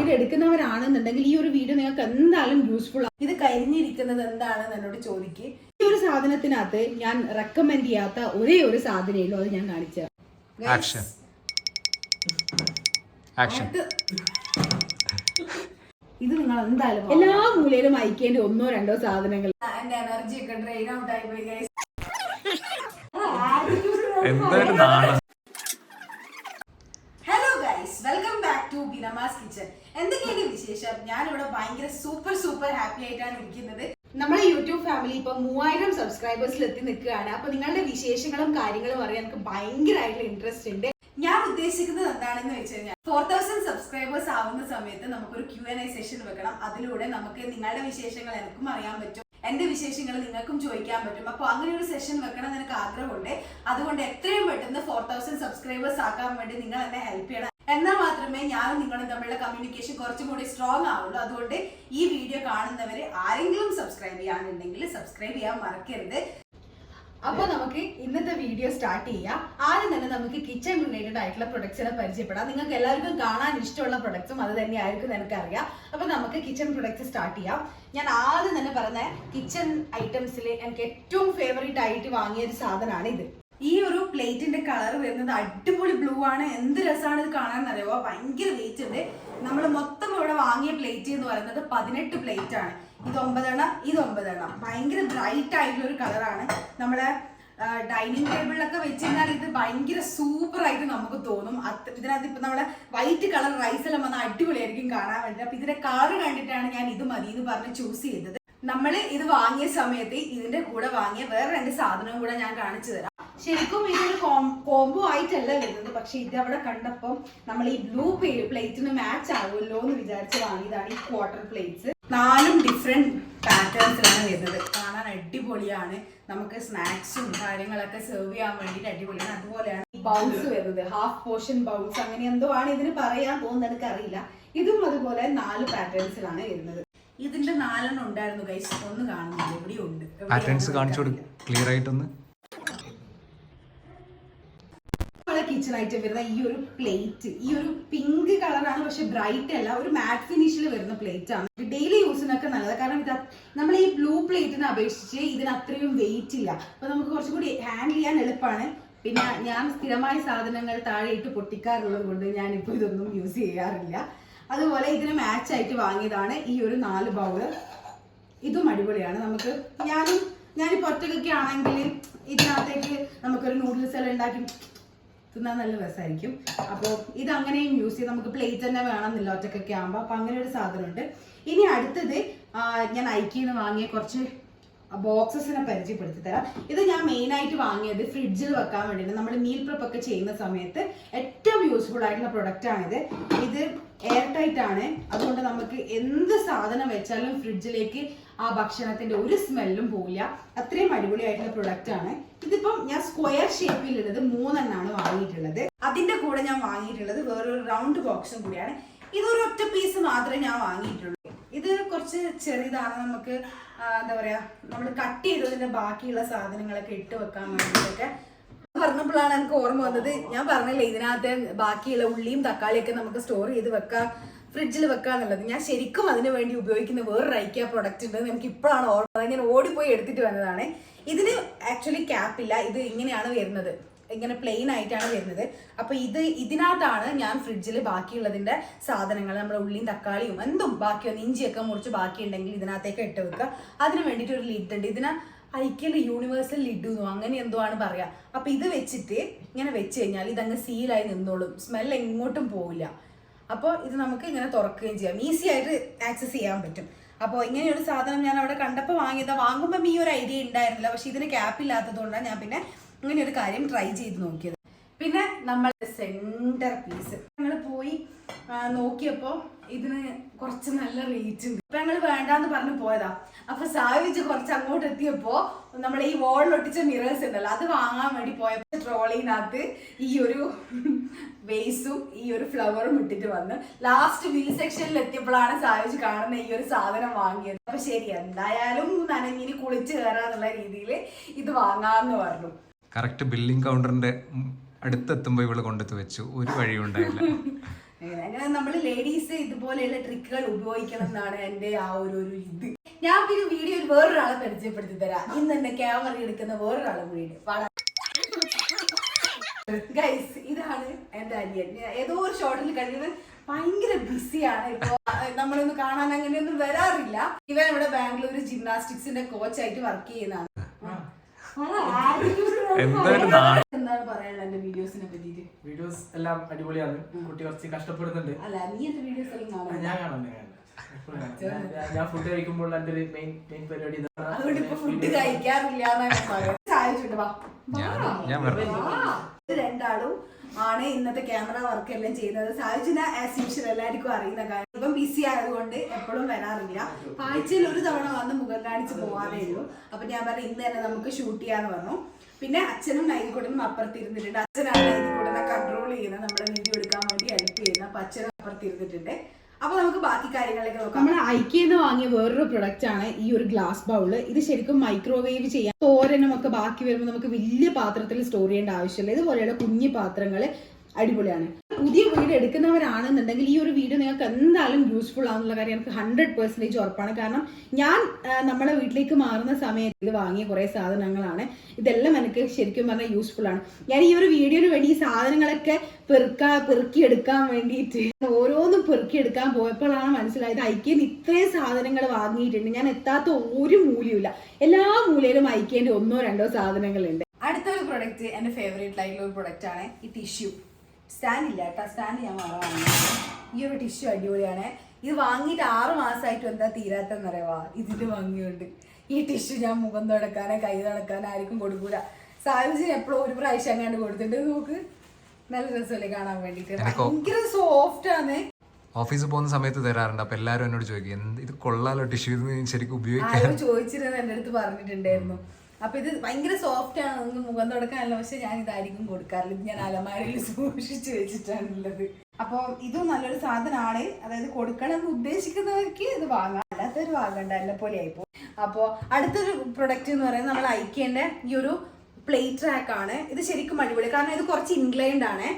ആരെങ്കിലും എടുക്കുന്നവരാണെന്നുണ്ടെങ്കിൽ ഈ ഒരു വീഡിയോ നിങ്ങൾക്ക് എന്തായാലും യൂസ്ഫുൾ ആണ്. ഇത് കഴിഞ്ഞിരിക്കുന്നത് എന്താണെന്ന് എന്നോട് ചോദിക്ക്. ഈ ഒരു സാധനത്തിനകത്ത് ഞാൻ റെക്കമെൻഡ് ചെയ്യാത്ത ഒരേ ഒരു സാധനമേ ഉള്ളൂ, അത് ഞാൻ കാണിച്ചു തരാം. ഇത് നിങ്ങൾ എന്തായാലും എല്ലാ മൂലയിലും അയക്കേണ്ട ഒന്നോ രണ്ടോ സാധനങ്ങൾ. എന്റെ എനർജി ഒക്കെ ഡ്രെയിൻ ഔട്ട് ആയി പോയി guys. Hello guys, welcome back to Binama's kitchen. എന്തൊക്കെയാണ് വിശേഷം? ഞാനിവിടെ ഭയങ്കര സൂപ്പർ ഹാപ്പി ആയിട്ടാണ് ഇരിക്കുന്നത്. നമ്മുടെ യൂട്യൂബ് ഫാമിലി ഇപ്പൊ 3000 സബ്സ്ക്രൈബേഴ്സിൽ എത്തി നിൽക്കുകയാണ്. അപ്പൊ നിങ്ങളുടെ വിശേഷങ്ങളും കാര്യങ്ങളും അറിയാൻ എനിക്ക് ഭയങ്കരമായിട്ടുള്ള ഇൻട്രസ്റ്റ് ഉണ്ട്. ഞാൻ ഉദ്ദേശിക്കുന്നത് എന്താണെന്ന് വെച്ച് കഴിഞ്ഞാൽ 4000 സബ്സ്ക്രൈബേഴ്സ് ആവുന്ന സമയത്ത് നമുക്കൊരു Q&A സെഷൻ വെക്കണം. അതിലൂടെ നമുക്ക് നിങ്ങളുടെ വിശേഷങ്ങൾ എനിക്കും അറിയാൻ പറ്റും, എന്റെ വിശേഷങ്ങൾ നിങ്ങൾക്കും ചോദിക്കാൻ പറ്റും. അപ്പൊ അങ്ങനെ ഒരു സെഷൻ വെക്കണം എന്ന് എനിക്ക് ആഗ്രഹമുണ്ട്. അതുകൊണ്ട് എത്രയും പെട്ടെന്ന് 4000 സബ്സ്ക്രൈബേഴ്സ് ആക്കാൻ വേണ്ടി നിങ്ങൾ എന്നെ ഹെൽപ്പ് ചെയ്യണം. എന്നാൽ മാത്രമേ ഞാനും നിങ്ങളും തമ്മിലുള്ള കമ്മ്യൂണിക്കേഷൻ കുറച്ചും കൂടി സ്ട്രോങ് ആവുള്ളൂ. അതുകൊണ്ട് ഈ വീഡിയോ കാണുന്നവര് ആരെങ്കിലും സബ്സ്ക്രൈബ് ചെയ്യാനുണ്ടെങ്കിൽ സബ്സ്ക്രൈബ് ചെയ്യാൻ മറക്കരുത്. അപ്പൊ നമുക്ക് ഇന്നത്തെ വീഡിയോ സ്റ്റാർട്ട് ചെയ്യാം. ആദ്യം തന്നെ നമുക്ക് കിച്ചൺ റിലേറ്റഡ് ആയിട്ടുള്ള പ്രൊഡക്ട്സിനെ പരിചയപ്പെടാം. നിങ്ങൾക്ക് എല്ലാവർക്കും കാണാൻ ഇഷ്ടമുള്ള പ്രൊഡക്ട്സും അത് തന്നെയായിരിക്കും എനിക്കറിയാം. അപ്പൊ നമുക്ക് കിച്ചൺ പ്രൊഡക്ട്സ് സ്റ്റാർട്ട് ചെയ്യാം. ഞാൻ ആദ്യം തന്നെ പറഞ്ഞ കിച്ചൺ ഐറ്റംസിൽ എനിക്ക് ഏറ്റവും ഫേവറേറ്റ് ആയിട്ട് വാങ്ങിയ ഒരു സാധനമാണ് ഇത്. ഈ ഒരു പ്ലേറ്റിന്റെ കളർ വരുന്നത് അടിപൊളി ബ്ലൂ ആണ്. എന്ത് രസമാണ് ഇത് കാണാൻ അറിയുമോ? ഭയങ്കര വെയിറ്റ് ഉണ്ട്. നമ്മൾ മൊത്തം ഇവിടെ വാങ്ങിയ പ്ലേറ്റ് എന്ന് പറയുന്നത് 18 പ്ലേറ്റ് ആണ്. ഇത് 9 എണ്ണം, ഇത് 9 എണ്ണം. ഭയങ്കര ബ്രൈറ്റ് ആയിട്ടുള്ള ഒരു കളറാണ്. നമ്മളെ ഡൈനിങ് ടേബിളിലൊക്കെ വെച്ച് കഴിഞ്ഞാൽ ഇത് ഭയങ്കര സൂപ്പർ ആയിട്ട് നമുക്ക് തോന്നും. ഇതിനകത്ത് ഇപ്പൊ നമ്മളെ വൈറ്റ് കളർ റൈസ് എല്ലാം വന്നാൽ അടിപൊളിയായിരിക്കും കാണാൻ വേണ്ടി. അപ്പൊ ഇതിന്റെ കളർ കണ്ടിട്ടാണ് ഞാൻ ഇത് മതി എന്ന് പറഞ്ഞ് ചൂസ് ചെയ്തത്. നമ്മൾ ഇത് വാങ്ങിയ സമയത്ത് ഇതിന്റെ കൂടെ വാങ്ങിയ വേറെ 2 സാധനവും കൂടെ ഞാൻ കാണിച്ചു തരാം. ശരിക്കും ഇതൊരു കോംബോ ആയിട്ടല്ല വരുന്നത്, പക്ഷെ ഇത് അവിടെ കണ്ടപ്പോൾ നമ്മൾ ഈ ബ്ലൂ പ്ലേറ്റിന് മാച്ച് ആവുമല്ലോ എന്ന് വിചാരിച്ച് വാങ്ങിയതാണ് ഈ ക്വാർട്ടർ പ്ലേറ്റ്സ്. 4 ഡിഫറെന്റ് പാറ്റേൺസിലാണ് വരുന്നത്. കാണാൻ അടിപൊളിയാണ്. നമുക്ക് സ്നാക്സും കാര്യങ്ങളൊക്കെ സെർവ് ചെയ്യാൻ വേണ്ടിയിട്ട് അടിപൊളിയാണ്. അതുപോലെയാണ് ഈ ബൗൾസ് വരുന്നത്, ഹാഫ് പോർഷൻ ബൗൾസ് അങ്ങനെ എന്തോ ആണ് ഇതിന് പറയാൻ തോന്നുന്നത്, എനിക്കറിയില്ല. ഇതും അതുപോലെ 4 പാറ്റേൺസിലാണ് വരുന്നത്. ഇതിന്റെ 4 എണ്ണം ഉണ്ടായിരുന്നു ഗൈസ്, ഒന്ന് കാണുന്നില്ല, എവിടെയും ഉണ്ട്. പാറ്റേൺസ് കാണിച്ചു കൊടുക്കും ക്ലിയർ ആയിട്ടൊന്ന്. കിച്ചൺ ഐറ്റം വരുന്ന ഈ ഒരു പ്ലേറ്റ്, ഈ ഒരു പിങ്ക് കളറാണ്, പക്ഷെ ബ്രൈറ്റ് അല്ല, ഒരു മാറ്റ് ഫിനിഷിൽ വരുന്ന പ്ലേറ്റ് ആണ്. ഡെയിലി യൂസിനൊക്കെ നല്ലത്. കാരണം ഇത് നമ്മൾ ഈ ബ്ലൂ പ്ലേറ്റിനെ അപേക്ഷിച്ച് ഇതിന് അത്രയും വെയിറ്റ് ഇല്ല. അപ്പൊ നമുക്ക് കുറച്ചും കൂടി ഹാൻഡിൽ ചെയ്യാൻ എളുപ്പമാണ്. പിന്നെ ഞാൻ സ്ഥിരമായ സാധനങ്ങൾ താഴെ ഇട്ട് പൊട്ടിക്കാറുള്ളത് കൊണ്ട് ഞാനിപ്പോൾ ഇതൊന്നും യൂസ് ചെയ്യാറില്ല. അതുപോലെ ഇതിന് മാച്ച് ആയിട്ട് വാങ്ങിയതാണ് ഈ ഒരു 4 ബൗള്. ഇതും അടിപൊളിയാണ്. നമുക്ക് ഞാനിപ്പോൾ ഒറ്റയ്ക്കൊക്കെ ആണെങ്കിൽ ഇതിനകത്തേക്ക് നമുക്കൊരു നൂഡിൽസ് എല്ലാം ഉണ്ടാക്കി തിന്നാൻ നല്ല രസമായിരിക്കും. അപ്പോൾ ഇത് അങ്ങനെയും യൂസ് ചെയ്ത് നമുക്ക് പ്ലേറ്റ് തന്നെ വേണമെന്നില്ല ഒറ്റയ്ക്കൊക്കെ ആകുമ്പോൾ. അപ്പം അങ്ങനെ ഒരു സാധനമുണ്ട്. ഇനി അടുത്തത് ഞാൻ ഐക്കിന്ന് വാങ്ങിയ കുറച്ച് ബോക്സസിനെ പരിചയപ്പെടുത്തി തരാം. ഇത് ഞാൻ മെയിൻ ആയിട്ട് വാങ്ങിയത് ഫ്രിഡ്ജിൽ വെക്കാൻ വേണ്ടിയിട്ട്. നമ്മൾ മീൽ പ്രിപ്പ് ഒക്കെ ചെയ്യുന്ന സമയത്ത് ഏറ്റവും യൂസ്ഫുൾ ആയിട്ടുള്ള പ്രൊഡക്റ്റ് ആണിത്. ഇത് എയർ ടൈറ്റ് ആണ്. അതുകൊണ്ട് നമുക്ക് എന്ത് സാധനം വെച്ചാലും ഫ്രിഡ്ജിലേക്ക് ആ ഭക്ഷണത്തിന്റെ ഒരു സ്മെല്ലും പോവില്ല. അത്രയും അടിപൊളിയായിട്ടുള്ള പ്രൊഡക്റ്റ് ആണ്. ഇതിപ്പം ഞാൻ സ്ക്വയർ ഷേപ്പിലുള്ളത് 3 എണ്ണമാണ് വാങ്ങിയിട്ടുള്ളത്. അതിന്റെ കൂടെ ഞാൻ വാങ്ങിയിട്ടുള്ളത് വേറൊരു റൗണ്ട് ബോക്സും കൂടിയാണ്. ഇതൊരു ഒറ്റ പീസ് മാത്രമേ ഞാൻ വാങ്ങിയിട്ടുള്ളൂ. ഇത് കുറച്ച് ചെറുതാണ്. നമുക്ക് എന്താ പറയാ, നമ്മൾ കട്ട് ചെയ്തതിന്റെ ബാക്കിയുള്ള സാധനങ്ങളൊക്കെ ഇട്ട് വെക്കാൻ വേണ്ടിയിട്ടൊക്കെ പറഞ്ഞപ്പോഴാണ് എനിക്ക് ഓർമ്മ വന്നത്. ഞാൻ പറഞ്ഞില്ലേ ഇതിനകത്ത് ബാക്കിയുള്ള ഉള്ളിയും തക്കാളിയൊക്കെ നമുക്ക് സ്റ്റോർ ചെയ്ത് വെക്കാം, ഫ്രിഡ്ജിൽ വെക്കാന്നുള്ളത്. ഞാൻ ശരിക്കും അതിന് വേണ്ടി ഉപയോഗിക്കുന്ന വേറൊരു ഐക്യ പ്രൊഡക്റ്റ് ഉണ്ട്. എനിക്ക് ഇപ്പോഴാണ് ഓർമ്മ. ഞാൻ ഓടിപ്പോയി എടുത്തിട്ട് വന്നതാണ്. ഇതിന് ആക്ച്വലി ക്യാപ്പില്ല. ഇത് ഇങ്ങനെയാണ് വരുന്നത്, ഇങ്ങനെ പ്ലെയിൻ ആയിട്ടാണ് വരുന്നത്. അപ്പൊ ഇതിനകത്താണ് ഞാൻ ഫ്രിഡ്ജിൽ ബാക്കിയുള്ളതിന്റെ സാധനങ്ങൾ, നമ്മുടെ ഉള്ളിയും തക്കാളിയും എന്തും ബാക്കിയൊന്നും ഇഞ്ചിയൊക്കെ മുറിച്ച് ബാക്കി ഉണ്ടെങ്കിൽ ഇതിനകത്തേക്ക് ഇട്ട് വെക്കുക. അതിന് വേണ്ടിയിട്ട് ഒരു ലിഡ് ഉണ്ട്. ഇതിന് ഐക്യന്റെ യൂണിവേഴ്സൽ ലിഡ് എന്നോ അങ്ങനെ എന്തോ ആണ് പറയാ. അപ്പൊ ഇത് വെച്ചിട്ട് ഇങ്ങനെ വെച്ച് കഴിഞ്ഞാൽ ഇതങ്ങ് സീലായി നിന്നോളും, സ്മെൽ എങ്ങോട്ടും പോവില്ല. അപ്പോൾ ഇത് നമുക്ക് ഇങ്ങനെ തുറക്കുകയും ചെയ്യാം, ഈസി ആയിട്ട് ആക്സസ് ചെയ്യാൻ പറ്റും. അപ്പോൾ ഇങ്ങനെയൊരു സാധനം ഞാൻ അവിടെ കണ്ടപ്പോൾ വാങ്ങിയതാ. വാങ്ങുമ്പം ഈ ഒരു ഐഡിയ ഉണ്ടായിരുന്നില്ല, പക്ഷെ ഇതിന് ക്യാപ്പ് ഇല്ലാത്തതുകൊണ്ടാണ് ഞാൻ പിന്നെ ഇങ്ങനെ ഒരു കാര്യം ട്രൈ ചെയ്ത് നോക്കിയത്. പിന്നെ നമ്മൾ സെന്റർ പീസ് ഞങ്ങൾ പോയി നോക്കിയപ്പോൾ ഇതിന് കുറച്ച് നല്ല റേറ്റ് ഉണ്ട്. ഇപ്പൊ ഞങ്ങൾ വേണ്ടാന്ന് പറഞ്ഞു പോയതാ. അപ്പൊ സാവിച്ച് കുറച്ച് അങ്ങോട്ട് എത്തിയപ്പോ നമ്മൾ ഈ വോളിലൊട്ടിച്ച മിറേഴ്സ് ഉണ്ടല്ലോ, അത് വാങ്ങാൻ വേണ്ടി പോയപ്പോ ട്രോളിനകത്ത് ഈ ഒരു വേസും ഈ ഒരു ഫ്ലവറും ഇട്ടിട്ട് വന്ന് ലാസ്റ്റ് ബിൽ സെക്ഷനിൽ എത്തിയപ്പോഴാണ് സാവിച്ച് കാണുന്ന ഈ ഒരു സാധനം വാങ്ങിയത്. അപ്പൊ ശരി, എന്തായാലും നനഞ്ഞിനി കുളിച്ച് കയറാന്നുള്ള രീതിയിൽ ഇത് വാങ്ങാന്ന് പറഞ്ഞു. കറക്റ്റ് ബില്ലിംഗ് കൗണ്ടറിന്റെ അടുത്തെത്തുമ്പോൾ ഇവള് കൊണ്ടെത്തി വെച്ചു. ഒരു വഴിയും ഉണ്ടായില്ല. അങ്ങനെ നമ്മൾ ലേഡീസ് ഇതുപോലെയുള്ള ട്രിക്കുകൾ ഉപയോഗിക്കണം എന്നാണ് എന്റെ ആ ഒരു ഇത്. ഞാൻ പിന്നെ വീഡിയോയിൽ വേറൊരാളെ പരിചയപ്പെടുത്തി തരാം. ഇന്ന് എന്നെ ക്യാമറ എടുക്കുന്ന വേറൊരാളെ കൂടി ഗൈസ്. ഇതാണ് എന്റെ അനിയൻ. ഏതോ ഒരു ഷോട്ടിൽ കഴിയുന്നത് ഭയങ്കര ബിസിയാണ്. ഇപ്പൊ നമ്മളൊന്നും കാണാൻ അങ്ങനെയൊന്നും വരാറില്ല. ഇവൻ ഇവിടെ ബാംഗ്ലൂർ ജിംനാസ്റ്റിക്സിന്റെ കോച്ചായിട്ട് വർക്ക് ചെയ്യുന്നതാണ്. എന്താണ് പറയാനുള്ളത് എന്റെ വീഡിയോസിനെ പറ്റിട്ട്? വീഡിയോസ് എല്ലാം അടിപൊളിയാണ്. കുട്ടി കുറച്ച് കഷ്ടപ്പെടുന്നുണ്ട്. അല്ല, നീ എന്റെ വീഡിയോസ് എല്ലാം കാണാം. ഞാൻ കാണാം. ഞാൻ ഫുഡ് കഴിക്കുമ്പോൾ എന്റെ ഒരു മെയിൻ പരിപാടി അതുകൊണ്ട് ഇപ്പൊ ഫുഡ് കഴിക്കാറില്ല. രണ്ടാളും ആണ് ഇന്നത്തെ ക്യാമറ വർക്ക് എല്ലാം ചെയ്യുന്നത്. സായുജിനെ ആസ് യൂഷ്വൽ എല്ലാവർക്കും അറിയുന്ന കാര്യം. ഇപ്പം ബിസി ആയതുകൊണ്ട് എപ്പോഴും വരാറില്ല. ആഴ്ചയിൽ ഒരു തവണ വന്ന് മുഖം കാണിച്ച് പോകാനേ ഉള്ളൂ. അപ്പൊ ഞാൻ പറഞ്ഞു ഇന്ന് തന്നെ നമുക്ക് ഷൂട്ട് ചെയ്യാന്ന് പറഞ്ഞു. പിന്നെ അച്ഛനും നൈതികൂടനും അപ്പുറത്തിരുന്നിട്ടുണ്ട്. അച്ഛനാണ് നൈതികൂടനെ കൺട്രോൾ ചെയ്യുന്നത്, നമ്മുടെ വീഡിയോ എടുക്കാൻ വേണ്ടി ഹെൽപ്പ് ചെയ്യുന്നത്. അപ്പൊ അച്ഛനും അപ്പുറത്തിരുന്നിട്ടുണ്ട്. അപ്പൊ നമുക്ക് ബാക്കി കാര്യങ്ങളിലേക്ക് നോക്കാം. നമ്മൾ ഐക്യന്ന് വാങ്ങിയ വേറൊരു പ്രൊഡക്റ്റ് ആണ് ഈ ഒരു ഗ്ലാസ് ബൗള്. ഇത് ശരിക്കും മൈക്രോവേവ് ചെയ്യാം. തോരനും ഒക്കെ ബാക്കി വരുമ്പോൾ നമുക്ക് വലിയ പാത്രത്തിൽ സ്റ്റോർ ചെയ്യേണ്ട ആവശ്യമില്ല. ഇതുപോലെയുള്ള കുഞ്ഞു പാത്രങ്ങള് അടിപൊളിയാണ്. പുതിയ വീട് എടുക്കുന്നവരാണെന്നുണ്ടെങ്കിൽ ഈ ഒരു വീഡിയോ നിങ്ങൾക്ക് എന്തായാലും യൂസ്ഫുൾ ആണെന്നുള്ള കാര്യം എനിക്ക് 100% ഉറപ്പാണ്. കാരണം ഞാൻ നമ്മളെ വീട്ടിലേക്ക് മാറുന്ന സമയത്ത് ഇത് വാങ്ങിയ കുറെ സാധനങ്ങളാണ്. ഇതെല്ലാം എനിക്ക് ശരിക്കും പറഞ്ഞാൽ യൂസ്ഫുൾ ആണ്. ഞാൻ ഈ ഒരു വീഡിയോന് വേണ്ടി ഈ സാധനങ്ങളൊക്കെ പെറുക്കിയെടുക്കാൻ വേണ്ടിയിട്ട് ഓരോന്നും പെറുക്കിയെടുക്കാൻ പോയപ്പോഴാണ് മനസ്സിലായത് ഐക്യന് ഇത്രയും സാധനങ്ങൾ വാങ്ങിയിട്ടുണ്ട്. ഞാൻ എത്താത്ത ഒരു മൂലയുമില്ല. എല്ലാ മൂലയിലും ഐക്യന്റെ 1-2 സാധനങ്ങളുണ്ട്. അടുത്തൊരു പ്രൊഡക്റ്റ് എന്റെ ഫേവറേറ്റ് ആയിട്ടുള്ള ഒരു പ്രൊഡക്റ്റ് ആണ് ഈ ടിഷ്യൂ. സ്റ്റാൻഡ് ഇല്ല കേട്ടോ, സ്റ്റാൻഡ് ഞാൻ വാങ്ങാൻ. ഈ ഒരു ടിഷ്യൂ അടിപൊളിയാണ്. ഇത് വാങ്ങിയിട്ട് 6 മാസമായിട്ടും എന്താ തീരാത്തെന്നറിയാവാ ഇതിന് വാങ്ങിയോണ്ട്. ഈ ടിഷ്യൂ ഞാൻ മുഖം തുടക്കാനോ കൈ തുടക്കാനോ ആർക്കും കൊടുക്കൂല. സായുജിന് എപ്പോഴും ഒരു പ്രാവശ്യം അങ്ങാണ്ട് കൊടുത്തിട്ട് നോക്ക്, നല്ല രസമല്ലേ കാണാൻ വേണ്ടിട്ട്. ഭയങ്കര സോഫ്റ്റ് ആണ്. ഓഫീസിൽ പോകുന്ന സമയത്ത് തരാറുണ്ട്. അപ്പൊ എല്ലാരും എന്നോട് ചോദിക്കും ഇത് കൊള്ളാലോ ടിഷ്യൂ, ശരിക്കും ഉപയോഗിക്കാൻ ചോദിച്ചിരുന്നു, എന്റെ അടുത്ത് പറഞ്ഞിട്ടുണ്ടായിരുന്നു. അപ്പൊ ഇത് ഭയങ്കര സോഫ്റ്റ് ആണ്, നിങ്ങൾക്ക് മുഖം തുടക്കാനല്ല. പക്ഷെ ഞാൻ ഇതായിരിക്കും കൊടുക്കാറില്ല. ഇത് ഞാൻ അലമാരയിൽ സൂക്ഷിച്ചു വെച്ചിട്ടാണുള്ളത്. അപ്പൊ ഇതും നല്ലൊരു സാധനമാണ്. അതായത് കൊടുക്കണം എന്ന് ഉദ്ദേശിക്കുന്നവർക്ക് ഇത് വാങ്ങാം, അല്ലാത്തവർ വാങ്ങണ്ട, എന്നെ പോലെ ആയിപ്പോ. അപ്പൊ അടുത്തൊരു പ്രൊഡക്റ്റ് എന്ന് പറയുന്നത് നമ്മൾ ഐക്യന്റെ ഈ ഒരു പ്ലേറ്റ് റാക്ക് ആണ്. ഇത് ശരിക്കും അടിപൊളി, കാരണം ഇത് കുറച്ച് ഇൻക്ലൈൻഡ് ആണ്.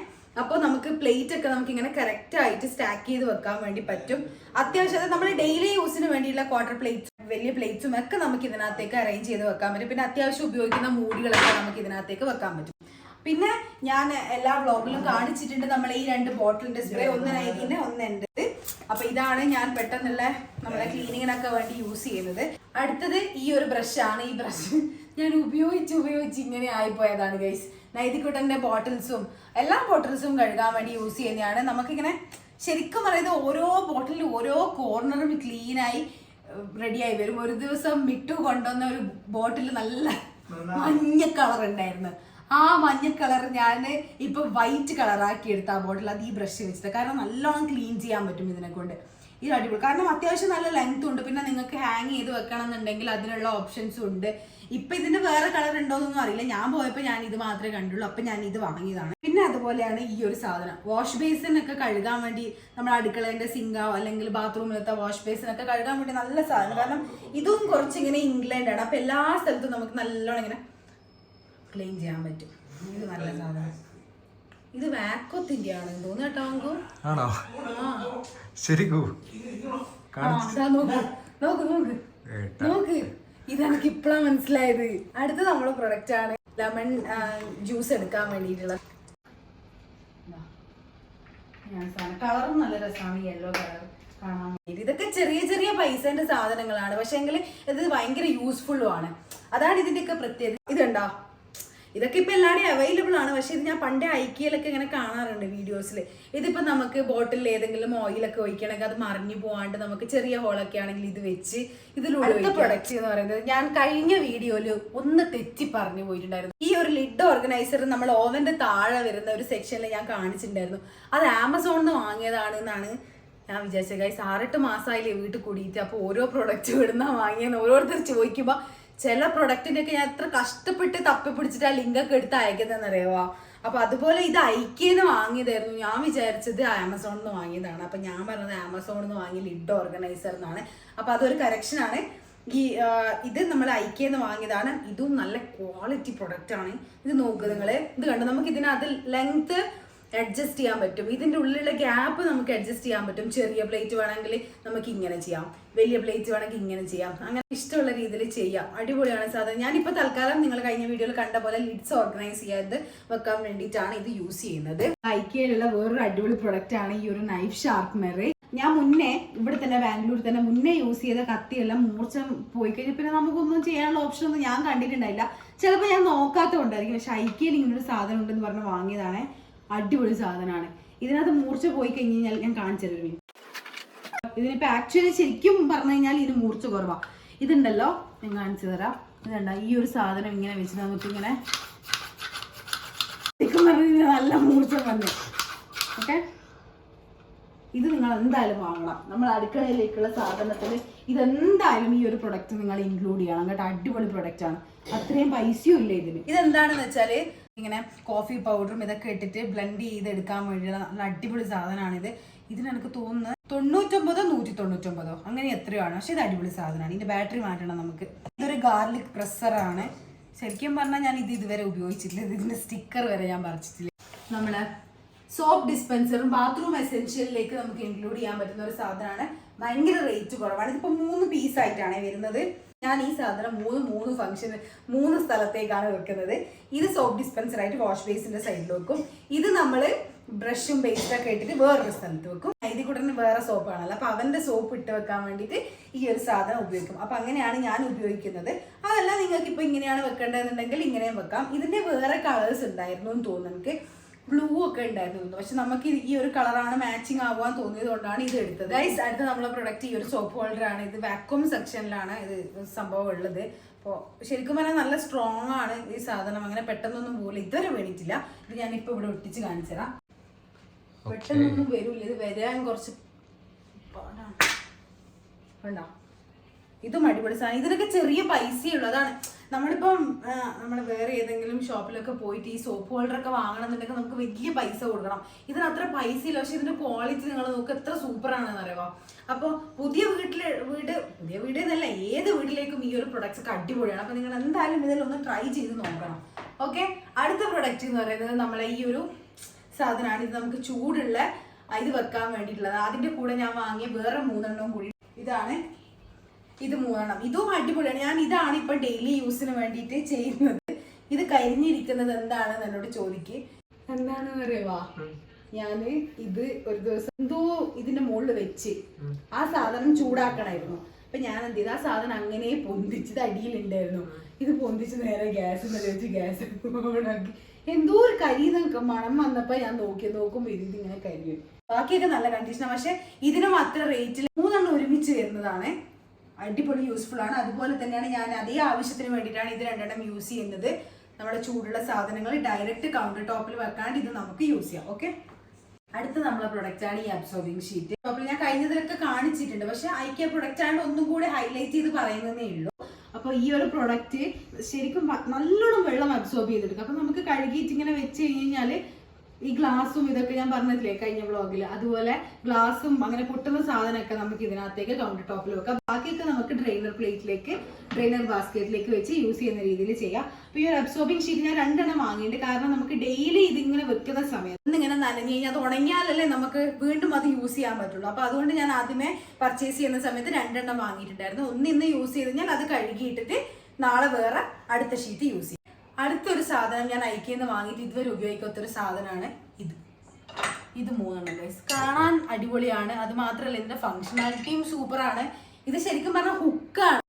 അപ്പോൾ നമുക്ക് പ്ലേറ്റ് ഒക്കെ നമുക്ക് ഇങ്ങനെ കറക്റ്റ് ആയിട്ട് സ്റ്റാക്ക് ചെയ്ത് വെക്കാൻ വേണ്ടി പറ്റും. അത്യാവശ്യം നമ്മൾ ഡെയിലി യൂസിന് വേണ്ടിയുള്ള ക്വാർട്ടർ പ്ലേറ്റ്സും വലിയ പ്ലേറ്റ്സും ഒക്കെ നമുക്ക് ഇതിനകത്തേക്ക് അറേഞ്ച് ചെയ്ത് വെക്കാൻ പറ്റും. പിന്നെ അത്യാവശ്യം ഉപയോഗിക്കുന്ന മൂടികളൊക്കെ നമുക്ക് ഇതിനകത്തേക്ക് വെക്കാൻ പറ്റും. പിന്നെ ഞാൻ എല്ലാ വ്ളോഗിലും കാണിച്ചിട്ടുണ്ട് നമ്മൾ ഈ 2 ബോട്ടിലിന്റെ സ്പ്രേ, ഒന്ന് നൈകിന്റെ ഒന്ന് എൻ്റെ. അപ്പൊ ഇതാണ് ഞാൻ പെട്ടെന്നുള്ള നമ്മളെ ക്ലീനിങ്ങിനൊക്കെ വേണ്ടി യൂസ് ചെയ്യുന്നത്. അടുത്തത് ഈ ഒരു ബ്രഷാണ്. ഈ ബ്രഷ് ഞാൻ ഉപയോഗിച്ച് ഇങ്ങനെ ആയിപ്പോയതാണ് ഗൈസ്. നൈതികുട്ടന്റെ ബോട്ടിൽസും എല്ലാ ബോട്ടിൽസും കഴുകാൻ വേണ്ടി യൂസ് ചെയ്യുന്നതാണ്. നമുക്കിങ്ങനെ ശരിക്കും പറയുന്നത് ഓരോ ബോട്ടിലും ഓരോ കോർണറും ക്ലീനായി റെഡിയായി വരും. ഒരു ദിവസം മിട്ടു കൊണ്ടുവന്ന ഒരു ബോട്ടിൽ നല്ല മഞ്ഞ കളർ ഉണ്ടായിരുന്നു. ആ മഞ്ഞ കളർ ഞാൻ ഇപ്പൊ വൈറ്റ് കളറാക്കി എടുത്ത ആ ബോട്ടിൽ. അത് ഈ ബ്രഷ് വെച്ചിട്ട്, കാരണം നല്ലോണം ക്ലീൻ ചെയ്യാൻ പറ്റും ഇതിനെ കൊണ്ട്. ഇത് അടിപൊളി, കാരണം അത്യാവശ്യം നല്ല ലെങ്ത് ഉണ്ട്. പിന്നെ നിങ്ങൾക്ക് ഹാങ് ചെയ്ത് വെക്കണം എന്നുണ്ടെങ്കിൽ അതിനുള്ള ഓപ്ഷൻസും ഉണ്ട്. ഇപ്പൊ ഇതിന്റെ വേറെ കളർ ഉണ്ടോന്നൊന്നും അറിയില്ല. ഞാൻ പോയപ്പോ ഞാൻ ഇത് മാത്രമേ കണ്ടുള്ളൂ. അപ്പൊ ഞാൻ ഇത് വാങ്ങിയതാണ്. പിന്നെ അതുപോലെയാണ് ഈ ഒരു സാധനം, വാഷ് ബേസിൻ ഒക്കെ കഴുകാൻ വേണ്ടി. നമ്മുടെ അടുക്കളേന്റെ സിങ്കോ അല്ലെങ്കിൽ ബാത്റൂമിലത്തെ വാഷ് ബേസിൻ ഒക്കെ കഴുകാൻ വേണ്ടി നല്ല സാധനം. കാരണം ഇതും കുറച്ചിങ്ങനെ ഇംഗ്ലണ്ട് ആണ്. അപ്പൊ എല്ലാ സ്ഥലത്തും നമുക്ക് നല്ലോണം ഇങ്ങനെ ക്ലീൻ ചെയ്യാൻ പറ്റും. ഇത് നല്ല സാധനം. ഇത് വാക്കോത്തിന്റെ ആണ് തോന്നുന്നു കേട്ടോ. ആണോ? ശരിക്കും നോക്ക്, ഇതെനിക്ക് ഇപ്പഴാണ് മനസ്സിലായത്. അടുത്ത നമ്മളെ പ്രൊഡക്റ്റ് ആണ് ലെമൺ ജ്യൂസ് എടുക്കാൻ വേണ്ടിയിട്ടുള്ള. കളറും നല്ല രസമാണ്, യെല്ലോ കളർ കാണാൻ വേണ്ടി. ഇതൊക്കെ ചെറിയ ചെറിയ പൈസന്റെ സാധനങ്ങളാണ്, പക്ഷെ എങ്കിൽ ഇത് ഭയങ്കര യൂസ്ഫുള്ളും ആണ്. അതാണ് ഇതിന്റെയൊക്കെ പ്രത്യേകത. ഇതുണ്ടോ, ഇതൊക്കെ ഇപ്പൊ എല്ലാവരുടെയും അവൈലബിൾ ആണ്. പക്ഷെ ഇത് ഞാൻ പണ്ടേ ഐക്യയിലൊക്കെ ഇങ്ങനെ കാണാറുണ്ട് വീഡിയോസിൽ. ഇതിപ്പോ നമുക്ക് ബോട്ടിലിൽ ഏതെങ്കിലും ഓയിലൊക്കെ ഒഴിക്കണമെങ്കിൽ അത് മറിഞ്ഞു പോകാണ്ട് നമുക്ക് ചെറിയ ഹോളൊക്കെ ആണെങ്കിൽ ഇത് വെച്ച് ഇതിലൂടെ. പ്രൊഡക്റ്റ് എന്ന് പറയുന്നത് ഞാൻ കഴിഞ്ഞ വീഡിയോയില് ഒന്ന് തെറ്റി പറഞ്ഞു പോയിട്ടുണ്ടായിരുന്നു. ഈ ഒരു ലിഡ് ഓർഗനൈസർ നമ്മൾ ഓവന്റെ താഴെ വരുന്ന ഒരു സെക്ഷനിൽ ഞാൻ കാണിച്ചിട്ടുണ്ടായിരുന്നു. അത് ആമസോണിൽ നിന്ന് വാങ്ങിയതാണ് എന്നാണ് ഞാൻ വിചാരിച്ചത്. ഗൈസ് 6-8 മാസമായില്ലേ വീട്ടിൽ കൂടിയിട്ട്. അപ്പൊ ഓരോ പ്രൊഡക്റ്റ് ഇവിടുന്ന വാങ്ങിയെന്ന് ഓരോരുത്തർ ചോദിക്കുമ്പോ ചില പ്രൊഡക്റ്റിന്റെ ഒക്കെ ഞാൻ എത്ര കഷ്ടപ്പെട്ട് തപ്പിപ്പിടിച്ചിട്ട് ആ ലിങ്കൊക്കെ എടുത്ത് അയക്കുന്നതെന്നറിയാവോ. അപ്പൊ അതുപോലെ ഇത് ഐക്യന്ന് വാങ്ങിയതായിരുന്നു. ഞാൻ വിചാരിച്ചത് ആമസോണിൽ നിന്ന് വാങ്ങിയതാണ്. അപ്പൊ ഞാൻ പറഞ്ഞത് ആമസോണിൽ നിന്ന് വാങ്ങിയ ലിഡ് ഓർഗനൈസർ എന്നാണ്. അപ്പൊ അതൊരു കറക്ഷനാണ്. ഇത് നമ്മൾ ഐക്യന്ന് വാങ്ങിയതാണ്. ഇതും നല്ല ക്വാളിറ്റി പ്രൊഡക്റ്റ് ആണ്. ഇത് നോക്കുക നിങ്ങള്, ഇത് കണ്ടു. നമുക്ക് ഇതിനകത്ത് ലെങ്ത് അഡ്ജസ്റ്റ് ചെയ്യാൻ പറ്റും. ഇതിന്റെ ഉള്ളിലുള്ള ഗ്യാപ്പ് നമുക്ക് അഡ്ജസ്റ്റ് ചെയ്യാൻ പറ്റും. ചെറിയ പ്ലേറ്റ് വേണമെങ്കിൽ നമുക്ക് ഇങ്ങനെ ചെയ്യാം, വലിയ പ്ലേറ്റ് വേണമെങ്കിൽ ഇങ്ങനെ ചെയ്യാം. അങ്ങനെ ഇഷ്ടമുള്ള രീതിയിൽ ചെയ്യാം. അടിപൊളിയാണ് സാധനം. ഞാനിപ്പോൾ തൽക്കാലം നിങ്ങൾ കഴിഞ്ഞ വീഡിയോയിൽ കണ്ട പോലെ ലിഡ്സ് ഓർഗനൈസ് ചെയ്യാതെ വെക്കാൻ വേണ്ടിയിട്ടാണ് ഇത് യൂസ് ചെയ്യുന്നത്. ഐക്കയിലുള്ള വേറൊരു അടിപൊളി പ്രൊഡക്റ്റ് ആണ് ഈ ഒരു നൈഫ് ഷാർപ്പ്നർ. ഞാൻ മുന്നേ ഇവിടെ തന്നെ ബാംഗ്ലൂർ തന്നെ മുന്നേ യൂസ് ചെയ്ത കത്തിയെല്ലാം മൂർച്ച പോയി കഴിഞ്ഞാൽ പിന്നെ നമുക്കൊന്നും ചെയ്യാനുള്ള ഓപ്ഷൻ ഒന്നും ഞാൻ കണ്ടിട്ടുണ്ടായില്ല. ചിലപ്പോൾ ഞാൻ നോക്കാത്തതുകൊണ്ടായിരിക്കും. പക്ഷെ ഐക്കയിൽ ഇങ്ങനൊരു സാധനം ഉണ്ടെന്ന് പറഞ്ഞ് വാങ്ങിയതാണ്. അടിപൊളി സാധനമാണ്. ഇതിനകത്ത് മൂർച്ച പോയി കഴിഞ്ഞ് കഴിഞ്ഞാൽ ഞാൻ കാണിച്ചു തരും. ഇതിനിപ്പോൾ ആക്ച്വലി ശരിക്കും പറഞ്ഞു കഴിഞ്ഞാൽ ഇതിന് മൂർച്ച കുറവാണ്. ഇതുണ്ടല്ലോ, ഞാൻ കാണിച്ചു തരാം. ഇതുണ്ട, ഈ ഒരു സാധനം ഇങ്ങനെ വെച്ചിട്ട് നമുക്കിങ്ങനെ ശരിക്കും പറഞ്ഞാൽ നല്ല മൂർച്ച വന്നു. ഓക്കെ, ഇത് നിങ്ങൾ എന്തായാലും വാങ്ങണം. നമ്മൾ അടുക്കളയിലേക്കുള്ള സാധനത്തിൽ ഇതെന്തായാലും ഈ ഒരു പ്രൊഡക്റ്റ് നിങ്ങൾ ഇൻക്ലൂഡ് ചെയ്യണം കേട്ടോ. അടിപൊളി പ്രൊഡക്റ്റ് ആണ്. അത്രയും പൈസയും ഇല്ല ഇതിന്. ഇതെന്താണെന്ന് വെച്ചാൽ ഇങ്ങനെ കോഫി പൗഡറും ഇതൊക്കെ ഇട്ടിട്ട് ബ്ലെൻഡ് ചെയ്തെടുക്കാൻ വേണ്ടിയുള്ള നല്ല അടിപൊളി സാധനമാണിത്. ഇതിന് എനിക്ക് തോന്നുന്നത് 99 199 അങ്ങനെ എത്രയാണ്. പക്ഷെ ഇത് അടിപൊളി സാധനമാണ്. ഇതിന്റെ ബാറ്ററി മാറ്റണം നമുക്ക്. ഇതൊരു ഗാർലിക് പ്രസ്സറാണ്. ശരിക്കും പറഞ്ഞാൽ ഞാൻ ഇത് ഇതുവരെ ഉപയോഗിച്ചിട്ടില്ല. ഇതിന്റെ സ്റ്റിക്കർ വരെ ഞാൻ പറിച്ചിട്ടില്ല. നമ്മള് സോപ്പ് ഡിസ്പെൻസറും ബാത്റൂം എസെൻഷ്യലിലേക്ക് നമുക്ക് ഇൻക്ലൂഡ് ചെയ്യാൻ പറ്റുന്ന ഒരു സാധനമാണ്. ഭയങ്കര റേറ്റ് കുറവാണ്. ഇതിപ്പോൾ 3 പീസായിട്ടാണ് വരുന്നത്. ഞാൻ ഈ സാധനം മൂന്ന് ഫംഗ്ഷന് 3 സ്ഥലത്തേക്കാണ് വെക്കുന്നത്. ഇത് സോപ്പ് ഡിസ്പെൻസർ ആയിട്ട് വാഷ് ബേസിന്റെ സൈഡിൽ വെക്കും. ഇത് നമ്മൾ ബ്രഷും പേസ്റ്റൊക്കെ ഇട്ടിട്ട് വേറൊരു സ്ഥലത്ത് വെക്കും. ഇതിൽ കൂടെ വേറെ സോപ്പാണല്ലോ, അപ്പൊ അവന്റെ സോപ്പ് ഇട്ട് വെക്കാൻ വേണ്ടിയിട്ട് ഈ ഒരു സാധനം ഉപയോഗിക്കും. അപ്പൊ അങ്ങനെയാണ് ഞാൻ ഉപയോഗിക്കുന്നത്. അതല്ല നിങ്ങൾക്ക് ഇപ്പൊ ഇങ്ങനെയാണ് വെക്കേണ്ടതെന്നുണ്ടെങ്കിൽ ഇങ്ങനെയും വെക്കാം. ഇതിന്റെ വേറെ കളേഴ്സ് ഉണ്ടായിരുന്നു എന്ന് തോന്നുന്നു. എനിക്ക് ബ്ലൂ ഒക്കെ ഉണ്ടായിരുന്നു. പക്ഷെ നമുക്ക് ഈ ഒരു കളറാണ് മാച്ചിങ് ആവാൻ തോന്നിയത് കൊണ്ടാണ് ഇത് എടുത്തത്. ഗൈസ്, അടുത്ത നമ്മളെ പ്രൊഡക്റ്റ് ഈ ഒരു സോപ്പ് ഹോൾഡർ ആണ്. ഇത് വാക്വം സെക്ഷനിലാണ് ഇത് സംഭവം ഉള്ളത്. അപ്പോൾ ശരിക്കും പറഞ്ഞാൽ നല്ല സ്ട്രോങ് ആണ് ഈ സാധനം. അങ്ങനെ പെട്ടെന്നൊന്നും പോകില്ല. ഇതുവരെ വേണ്ടിയിട്ടില്ല. ഇത് ഞാനിപ്പോൾ ഇവിടെ ഒട്ടിച്ച് കാണിച്ചു തരാം. പെട്ടെന്നൊന്നും വരില്ല. ഇത് വരാൻ കുറച്ച് പാടാണ്. വേണ്ട, ഇതും അടിപൊളി സാധനം. ഇതിനൊക്കെ ചെറിയ പൈസയുള്ളൂ. അതാണ് നമ്മളിപ്പം നമ്മൾ വേറെ ഏതെങ്കിലും ഷോപ്പിലൊക്കെ പോയിട്ട് ഈ സോപ്പ് ഹോൾഡറൊക്കെ വാങ്ങണമെന്നുണ്ടെങ്കിൽ നമുക്ക് വലിയ പൈസ കൊടുക്കണം. ഇതിന് അത്ര പൈസ ഇല്ല. പക്ഷെ ഇതിന്റെ ക്വാളിറ്റി നിങ്ങൾ നോക്കുക, എത്ര സൂപ്പറാണെന്ന് അറിയാമോ. അപ്പോൾ പുതിയ വീട് എന്നല്ല, ഏത് വീട്ടിലേക്കും ഈ ഒരു പ്രൊഡക്ട്സ് ഒക്കെ അടിപൊളിയാണ്. അപ്പോൾ നിങ്ങൾ എന്തായാലും ഇതിലൊന്ന് ട്രൈ ചെയ്ത് നോക്കണം. ഓക്കെ, അടുത്ത പ്രൊഡക്റ്റ് എന്ന് പറയുന്നത് നമ്മളെ ഈ ഒരു സാധനമാണ്. ഇത് നമുക്ക് ചൂടുള്ള ഇത് വെക്കാൻ വേണ്ടിയിട്ടുള്ളത്. അതിന്റെ കൂടെ ഞാൻ വാങ്ങിയ വേറെ 3 എണ്ണവും കൂടി ഇതാണ്. ഇത് 3 എണ്ണം. ഇതും അടിപൊളിയാണ്. ഇതാണ് ഇപ്പൊ ഡെയിലി യൂസിന് വേണ്ടിയിട്ട് ചെയ്യുന്നത്. ഇത് കരിഞ്ഞിരിക്കുന്നത് എന്താണെന്ന് എന്നോട് ചോദിക്ക്. എന്താണെന്ന് അറിയവാ, ഞാന് ഇത് ഒരു ദിവസം എന്തോ ഇതിന്റെ മുകളിൽ വെച്ച് ആ സാധനം ചൂടാക്കണമായിരുന്നു. അപ്പൊ ഞാൻ എന്ത് ചെയ്ത് ആ സാധനം അങ്ങനെ പൊന്തിച്ചത് അടിയിലുണ്ടായിരുന്നു. ഇത് പൊന്തിച്ച് നേരെ ഗ്യാസ് വെച്ച് ഗ്യാസ് ഓണാക്കി. എന്തോ ഒരു കരി മണം വന്നപ്പോ ഞാൻ നോക്കുമ്പോ ഇതിങ്ങനെ കരിയും. ബാക്കിയൊക്കെ നല്ല കണ്ടീഷനാണ്. പക്ഷെ ഇതിനും അത്ര റേറ്റിൽ 3 എണ്ണം ഒരുമിച്ച് വരുന്നതാണ്. അടിപൊളി യൂസ്ഫുൾ ആണ്. അതുപോലെ തന്നെയാണ് ഞാൻ അതേ ആവശ്യത്തിന് വേണ്ടിയിട്ടാണ് ഇത് 2 എണ്ണം യൂസ് ചെയ്യുന്നത്. നമ്മുടെ ചൂടുള്ള സാധനങ്ങൾ ഡയറക്റ്റ് കൗണ്ടർ ടോപ്പിൽ വെക്കാണ്ട് ഇത് നമുക്ക് യൂസ് ചെയ്യാം. ഓക്കെ, അടുത്ത നമ്മളെ പ്രൊഡക്റ്റ് ആണ് ഈ അബ്സോർബിങ് ഷീറ്റ്. ടോപ്പിൽ ഞാൻ കഴിഞ്ഞതിലൊക്കെ കാണിച്ചിട്ടുണ്ട്. പക്ഷെ ഐക്യ പ്രൊഡക്റ്റ് ആണ് ഒന്നും കൂടെ ഹൈലൈറ്റ് ചെയ്ത് പറയുന്നതേ ഉള്ളൂ. അപ്പൊ ഈ ഒരു പ്രൊഡക്റ്റ് ശരിക്കും നല്ലോണം വെള്ളം അബ്സോർബ് ചെയ്തെടുക്കും. അപ്പൊ നമുക്ക് കഴുകിയിട്ട് ഇങ്ങനെ വെച്ച് കഴിഞ്ഞാല് ഈ ഗ്ലാസും ഇതൊക്കെ ഞാൻ പറഞ്ഞില്ലേ കഴിഞ്ഞ വ്ളോഗിൽ, അതുപോലെ ഗ്ലാസും അങ്ങനെ പൊട്ടുന്ന സാധനമൊക്കെ നമുക്ക് ഇതിനകത്തേക്ക് കൗണ്ടർ ടോപ്പിൽ വെക്കാം. ബാക്കിയൊക്കെ നമുക്ക് ഡ്രെയിനർ പ്ലേറ്റിലേക്ക് ഡ്രെയിനർ ബാസ്ക്കറ്റിലേക്ക് വെച്ച് യൂസ് ചെയ്യുന്ന രീതിയിൽ ചെയ്യാം. അപ്പൊ ഈ ഒരു അബ്സോർബിങ് ഷീറ്റ് ഞാൻ 2 എണ്ണം വാങ്ങിയിട്ടുണ്ട്. കാരണം നമുക്ക് ഡെയിലി ഇതിങ്ങനെ വെക്കുന്ന സമയത്ത് ഇങ്ങനെ നനഞ്ഞു കഴിഞ്ഞാൽ അത് ഉണങ്ങിയാലല്ലേ നമുക്ക് വീണ്ടും അത് യൂസ് ചെയ്യാൻ പറ്റുള്ളൂ. അപ്പൊ അതുകൊണ്ട് ഞാൻ ആദ്യമേ പർച്ചേസ് ചെയ്യുന്ന സമയത്ത് 2 എണ്ണം വാങ്ങിയിട്ടുണ്ടായിരുന്നു. ഒന്ന് ഇന്ന് യൂസ് ചെയ്ത് കഴിഞ്ഞാൽ അത് കഴുകിയിട്ടിട്ട് നാളെ വേറെ അടുത്ത ഷീറ്റ് യൂസ് ചെയ്യും. അടുത്തൊരു സാധനം ഞാൻ ഐക്യന്ന് വാങ്ങിയിട്ട് ഇതുവരെ ഉപയോഗിക്കാത്തൊരു സാധനമാണ് ഇത് 3 എണ്ണം ഗൈസ്. കാണാൻ അടിപൊളിയാണ്. അത് മാത്രമല്ല ഇതിന്റെ ഫങ്ഷണാലിറ്റിയും സൂപ്പറാണ്. ഇത് ശരിക്കും പറഞ്ഞാൽ ഹുക്കാണ്.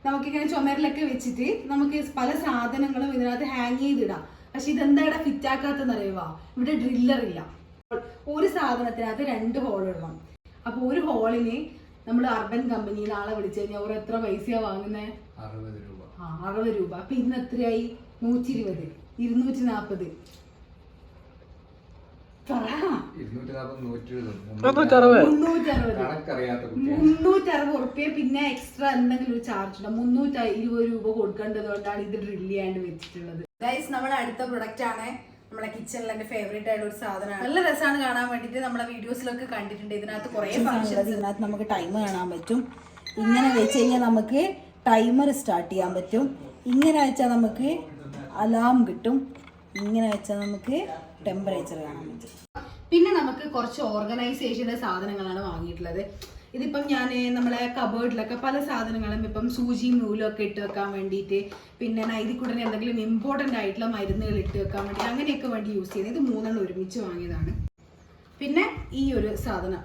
നമുക്കിങ്ങനെ ചുമരിലൊക്കെ വെച്ചിട്ട് നമുക്ക് പല സാധനങ്ങളും ഇതിനകത്ത് ഹാങ് ചെയ്തിടാം. പക്ഷെ ഇതെന്താ ഇവിടെ ഫിറ്റ് ആക്കാത്തെന്ന് അറിയുവാ, ഇവിടെ ഡ്രില്ലർ ഇല്ല. ഒരു സാധനത്തിനകത്ത് 2 ഹോൾ ഇടണം. അപ്പൊ ഒരു ഹോളിന് നമ്മൾ അർബൻ കമ്പനിയിൽ ആളെ വിളിച്ചു കഴിഞ്ഞാൽ അവർ എത്ര പൈസയാ വാങ്ങുന്നത്? 60 രൂപ. അപ്പൊ ഇന്ന് എത്രയായി? 120, 240. 360 ഉറുപ്പ്യ പിന്നെ എക്സ്ട്രാ എന്തെങ്കിലും ഒരു ചാർജ് ഉണ്ടോ? 320 രൂപ കൊടുക്കേണ്ടത് കൊണ്ടാണ് ഇത് ഡ്രില്ല് ചെയ്യാണ്ട് വെച്ചിട്ടുള്ളത്. ഗൈസ്, നമ്മുടെ അടുത്ത പ്രൊഡക്റ്റ് ആണ് നമ്മുടെ കിച്ചണിൽ എന്റെ ഫേവറേറ്റ് ആയിട്ടുള്ള ഒരു സാധനമാണ്. നല്ല രസമാണ് കാണാൻ വേണ്ടിയിട്ട്. നമ്മളെ വീഡിയോസിലൊക്കെ കണ്ടിട്ടുണ്ട്. ഇതിനകത്ത് കുറെ ഫംഗ്ഷൻസ്, ഇതിനകത്ത് നമുക്ക് ടൈം കാണാൻ പറ്റും. ഇങ്ങനെ വെച്ച് കഴിഞ്ഞാൽ നമുക്ക് ടൈമർ സ്റ്റാർട്ട് ചെയ്യാൻ പറ്റും. ഇങ്ങനെ വെച്ചാൽ നമുക്ക് അലാം കിട്ടും. ഇങ്ങനെ വെച്ചാൽ നമുക്ക് ടെമ്പറേച്ചർ കാണാൻ പറ്റും. പിന്നെ നമുക്ക് കുറച്ച് ഓർഗനൈസേഷൻ്റെ സാധനങ്ങളാണ് വാങ്ങിയിട്ടുള്ളത്. ഇതിപ്പം ഞാൻ നമ്മളെ കബേർഡിലൊക്കെ പല സാധനങ്ങളും ഇപ്പം സൂചിയും നൂലും ഒക്കെ ഇട്ട് വെക്കാൻ വേണ്ടിയിട്ട്, പിന്നെ നൈതിക്കുടനെ എന്തെങ്കിലും ഇമ്പോർട്ടൻ്റ് ആയിട്ടുള്ള മരുന്നുകൾ ഇട്ട് വെക്കാൻ വേണ്ടി അങ്ങനെയൊക്കെ വേണ്ടി യൂസ് ചെയ്യുന്നത്. ഇത് 3 ഒരുമിച്ച് വാങ്ങിയതാണ്. പിന്നെ ഈ ഒരു സാധനം